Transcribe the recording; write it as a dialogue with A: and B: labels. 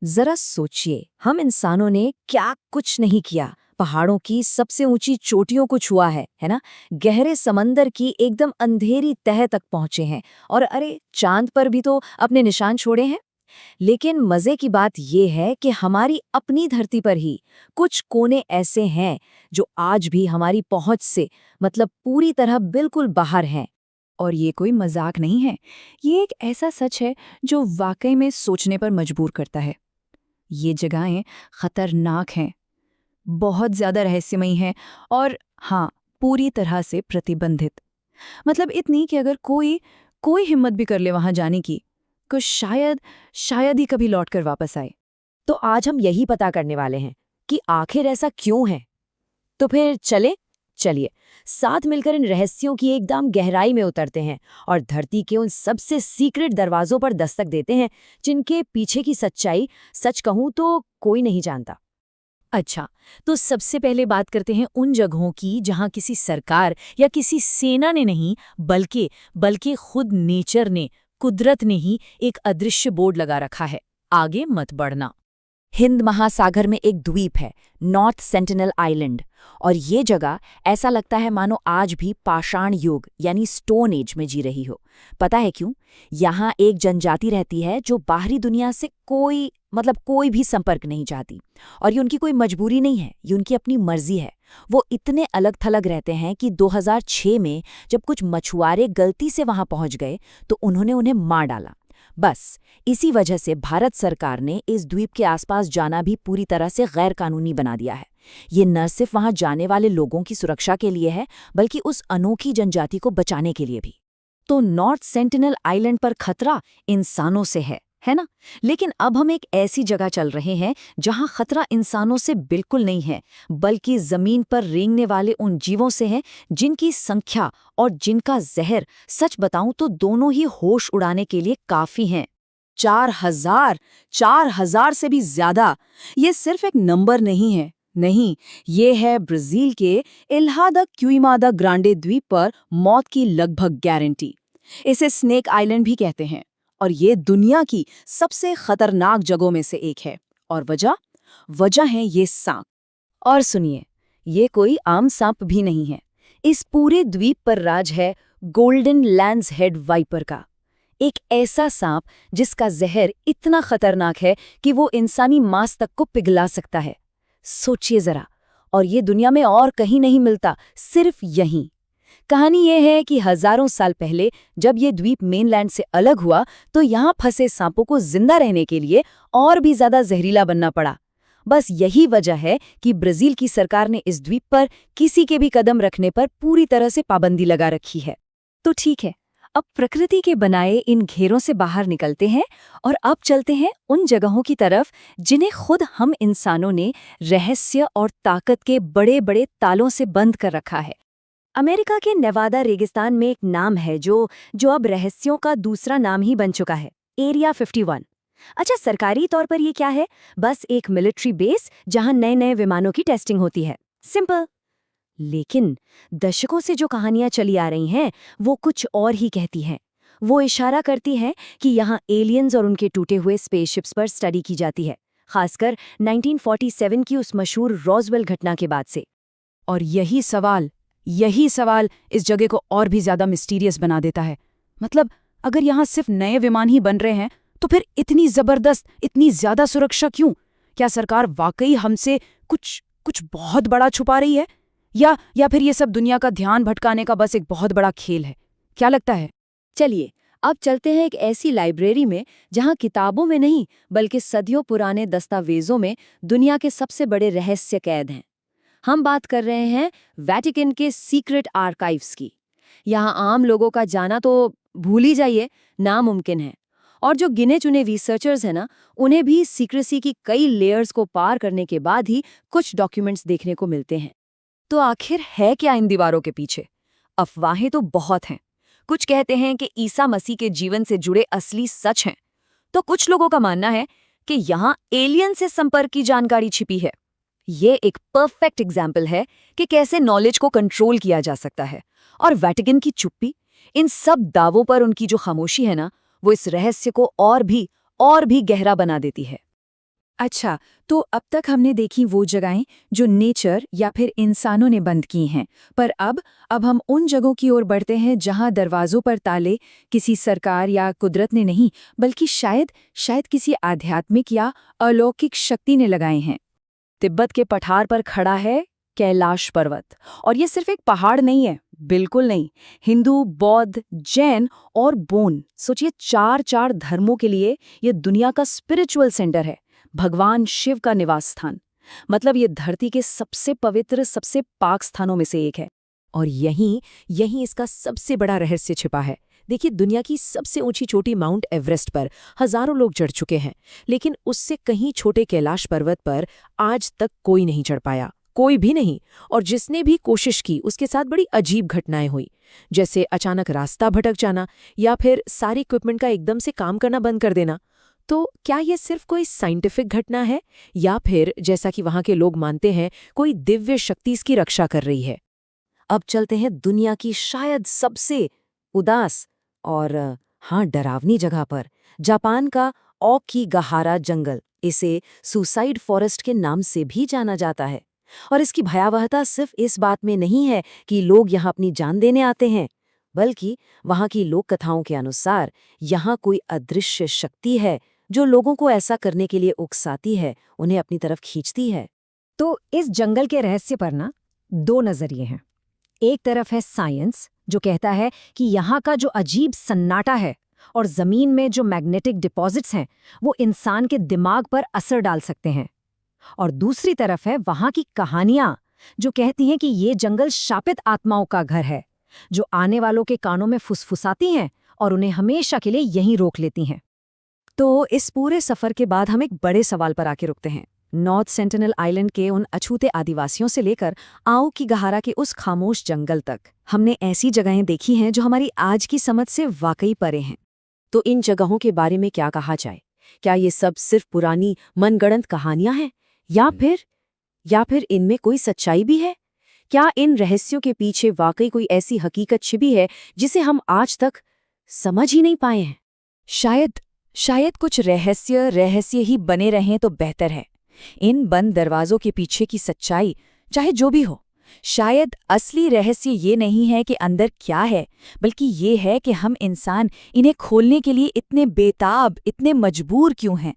A: जरा सोचिए, हम इंसानों ने क्या कुछ नहीं किया। पहाड़ों की सबसे ऊंची चोटियों को छुआ है ना। गहरे समंदर की एकदम अंधेरी तह तक पहुंचे हैं। और अरे, चांद पर भी तो अपने निशान छोड़े हैं। लेकिन मजे की बात यह है कि हमारी अपनी धरती पर ही कुछ कोने ऐसे हैं जो आज भी हमारी पहुंच से मतलब पूरी तरह बिल्कुल बाहर हैं।
B: और ये कोई मजाक नहीं है। ये एक ऐसा सच है जो वाकई में सोचने पर मजबूर करता है। ये जगहें खतरनाक हैं, बहुत ज्यादा रहस्यमयी हैं और हाँ, पूरी तरह से प्रतिबंधित। मतलब इतनी कि अगर कोई कोई हिम्मत भी कर ले वहां जाने की, तो शायद शायद ही कभी लौट कर वापस आए।
A: तो आज हम यही पता करने वाले हैं कि आखिर ऐसा क्यों है। तो फिर चलिए साथ मिलकर इन रहस्यों की एकदम गहराई में उतरते हैं और धरती के उन सबसे सीक्रेट दरवाजों पर दस्तक देते हैं जिनके पीछे की सच्चाई सच कहूं तो कोई नहीं जानता।
B: अच्छा, तो सबसे पहले बात करते हैं उन जगहों की जहां किसी सरकार या किसी सेना ने नहीं, बल्कि खुद नेचर ने, कुदरत ने ही एक अदृश्य बोर्ड लगा रखा है, आगे मत बढ़ना।
A: हिंद महासागर में एक द्वीप है, नॉर्थ सेंटिनल आइलैंड। और ये जगह ऐसा लगता है मानो आज भी पाषाण युग यानी स्टोन एज में जी रही हो। पता है क्यों? यहाँ एक जनजाति रहती है जो बाहरी दुनिया से कोई भी संपर्क नहीं चाहती। और ये उनकी कोई मजबूरी नहीं है, ये उनकी अपनी मर्जी है। वो इतने अलग थलग रहते हैं कि 2006 में जब कुछ मछुआरे गलती से वहां पहुंच गए तो उन्होंने उन्हें मार डाला। बस इसी वजह से भारत सरकार ने इस द्वीप के आसपास जाना भी पूरी तरह से गैर कानूनी बना दिया है। ये न सिर्फ वहां जाने वाले लोगों की सुरक्षा के लिए है, बल्कि उस अनोखी जनजाति को बचाने के लिए भी। तो नॉर्थ सेंटिनल आइलैंड पर खतरा इंसानों से है ना। लेकिन अब हम एक ऐसी जगह चल रहे हैं जहां खतरा इंसानों से बिल्कुल नहीं है, बल्कि जमीन पर रेंगने वाले उन जीवों से है जिनकी संख्या और जिनका जहर सच बताऊं तो दोनों ही होश उड़ाने के लिए काफी हैं। 4,000 से भी ज्यादा। ये सिर्फ एक नंबर नहीं है, नहीं, ये है ब्राजील के इल्हा द क्युइमादा ग्रांडे द्वीप पर मौत की लगभग गारंटी। इसे स्नेक आइलैंड भी कहते हैं और ये दुनिया की सबसे खतरनाक जगहों में से एक है। और वजह है ये सांप। और सुनिए, ये कोई आम सांप भी नहीं है। इस पूरे द्वीप पर राज है गोल्डन लैंड्स हेड वाइपर का, एक ऐसा सांप जिसका जहर इतना खतरनाक है कि वो इंसानी मांस तक को पिघला सकता है। सोचिए जरा, और ये दुनिया में और कहीं नहीं मिलता, सिर्फ यहीं। कहानी यह है कि हजारों साल पहले जब ये द्वीप मेनलैंड से अलग हुआ तो यहाँ फंसे सांपों को जिंदा रहने के लिए और भी ज्यादा जहरीला बनना पड़ा। बस यही वजह है कि ब्राजील की सरकार ने इस द्वीप पर किसी के भी कदम रखने पर पूरी तरह से पाबंदी लगा रखी है। तो ठीक है, अब प्रकृति के बनाए इन घेरों से बाहर निकलते हैं और अब चलते हैं उन जगहों की तरफ जिन्हें खुद हम इंसानों ने रहस्य और ताकत के बड़े बड़े तालों से बंद कर रखा है। अमेरिका के नेवादा रेगिस्तान में एक नाम है जो अब रहस्यों का दूसरा नाम ही बन चुका है, एरिया 51। अच्छा, सरकारी तौर पर ये क्या है? बस एक मिलिट्री बेस जहां नए नए विमानों की टेस्टिंग होती है, सिंपल। लेकिन दशकों से जो कहानियां चली आ रही हैं वो कुछ और ही कहती हैं। वो इशारा करती हैं कि यहाँ एलियंस और उनके टूटे हुए स्पेसशिप्स पर स्टडी की जाती है, खासकर 1947 की उस मशहूर रॉसवेल घटना के बाद से।
B: और यही सवाल इस जगह को और भी ज्यादा मिस्टीरियस बना देता है। मतलब अगर यहाँ सिर्फ नए विमान ही बन रहे हैं तो फिर इतनी जबरदस्त, इतनी ज्यादा सुरक्षा क्यों? क्या सरकार वाकई हमसे कुछ बहुत बड़ा छुपा रही है, या फिर ये सब दुनिया का ध्यान भटकाने का बस एक बहुत बड़ा खेल है? क्या लगता है?
A: चलिए अब चलते हैं एक ऐसी लाइब्रेरी में जहां किताबों में नहीं बल्कि सदियों पुराने दस्तावेजों में दुनिया के सबसे बड़े रहस्य कैद हैं। हम बात कर रहे हैं वेटिकन के सीक्रेट आर्काइव्स की। यहाँ आम लोगों का जाना तो भूल ही जाइए, नामुमकिन है। और जो गिने चुने रिसर्चर्स हैं ना, उन्हें भी सीक्रेसी की कई लेयर्स को पार करने के बाद ही कुछ डॉक्यूमेंट्स देखने को मिलते हैं। तो आखिर है क्या इन दीवारों के पीछे? अफवाहें तो बहुत हैं। कुछ कहते हैं कि ईसा मसीह के जीवन से जुड़े असली सच हैं, तो कुछ लोगों का मानना है कि यहाँ एलियन से संपर्क की जानकारी छिपी है। ये एक परफेक्ट एग्जाम्पल है कि कैसे नॉलेज को कंट्रोल किया जा सकता है। और वेटिकन की चुप्पी, इन सब दावों पर उनकी जो खामोशी है ना, वो इस रहस्य को और भी गहरा बना देती है।
B: अच्छा, तो अब तक हमने देखी वो जगहें जो नेचर या फिर इंसानों ने बंद की हैं, पर अब हम उन जगहों की ओर बढ़ते हैं जहां दरवाजों पर ताले किसी सरकार या कुदरत ने नहीं, बल्कि शायद किसी आध्यात्मिक या अलौकिक शक्ति ने लगाए हैं।
A: तिब्बत के पठार पर खड़ा है कैलाश पर्वत, और ये सिर्फ एक पहाड़ नहीं है, बिल्कुल नहीं। हिंदू, बौद्ध, जैन और बोन, सोचिए चार धर्मों के लिए ये दुनिया का स्पिरिचुअल सेंटर है, भगवान शिव का निवास स्थान। मतलब ये धरती के सबसे पवित्र, सबसे पाक स्थानों में से एक है।
C: और यहीं इसका सबसे बड़ा रहस्य छिपा है। देखिए, दुनिया की सबसे ऊंची चोटी माउंट एवरेस्ट पर हजारों लोग चढ़ चुके हैं, लेकिन उससे कहीं छोटे कैलाश पर्वत पर आज तक कोई नहीं चढ़ पाया, कोई भी नहीं। और जिसने भी कोशिश की उसके साथ बड़ी अजीब घटनाएं हुई, जैसे अचानक रास्ता भटक जाना या फिर सारे इक्विपमेंट का एकदम से काम करना बंद कर देना। तो क्या ये सिर्फ कोई साइंटिफिक घटना है, या फिर जैसा कि वहां के लोग मानते हैं, कोई दिव्य शक्ति इसकी रक्षा कर रही है?
A: अब चलते हैं दुनिया की शायद सबसे उदास और डरावनी जगह पर, जापान का ओकीगाहारा जंगल। इसे सुसाइड फॉरेस्ट के नाम से भी जाना जाता है। और इसकी भयावहता सिर्फ इस बात में नहीं है कि लोग यहाँ अपनी जान देने आते हैं, बल्कि वहाँ की लोक कथाओं के अनुसार यहाँ कोई अदृश्य शक्ति है जो लोगों को ऐसा करने के लिए उकसाती है, उन्हें अपनी तरफ खींचती है।
B: तो इस जंगल के रहस्य पर ना दो नजरिए हैं। एक तरफ है साइंस, जो कहता है कि यहाँ का जो अजीब सन्नाटा है और जमीन में जो मैग्नेटिक डिपॉजिट्स हैं वो इंसान के दिमाग पर असर डाल सकते हैं। और दूसरी तरफ है वहाँ की कहानियां, जो कहती हैं कि ये जंगल शापित आत्माओं का घर है, जो आने वालों के कानों में फुसफुसाती हैं और उन्हें हमेशा के लिए यहीं रोक लेती हैं।
A: तो इस पूरे सफर के बाद हम एक बड़े सवाल पर आके रुकते हैं। नॉर्थ सेंटिनल आइलैंड के उन अछूते आदिवासियों से लेकर ओकीगाहारा के उस खामोश जंगल तक, हमने ऐसी जगहें देखी हैं जो हमारी आज की समझ से वाकई परे हैं। तो इन जगहों के बारे में क्या कहा जाए? क्या ये सब सिर्फ पुरानी मनगढ़ंत कहानियां हैं, या फिर इनमें कोई सच्चाई भी है? क्या इन रहस्यों के पीछे वाकई कोई ऐसी हकीकत छिपी है जिसे हम आज तक समझ ही नहीं पाए हैं?
B: शायद कुछ रहस्य ही बने रहें तो बेहतर है। इन बंद दरवाजों के पीछे की सच्चाई, चाहे जो भी हो, शायद असली रहस्य ये नहीं है कि अंदर क्या है, बल्कि ये है कि हम इंसान इन्हें खोलने के लिए इतने बेताब, इतने मजबूर क्यों हैं।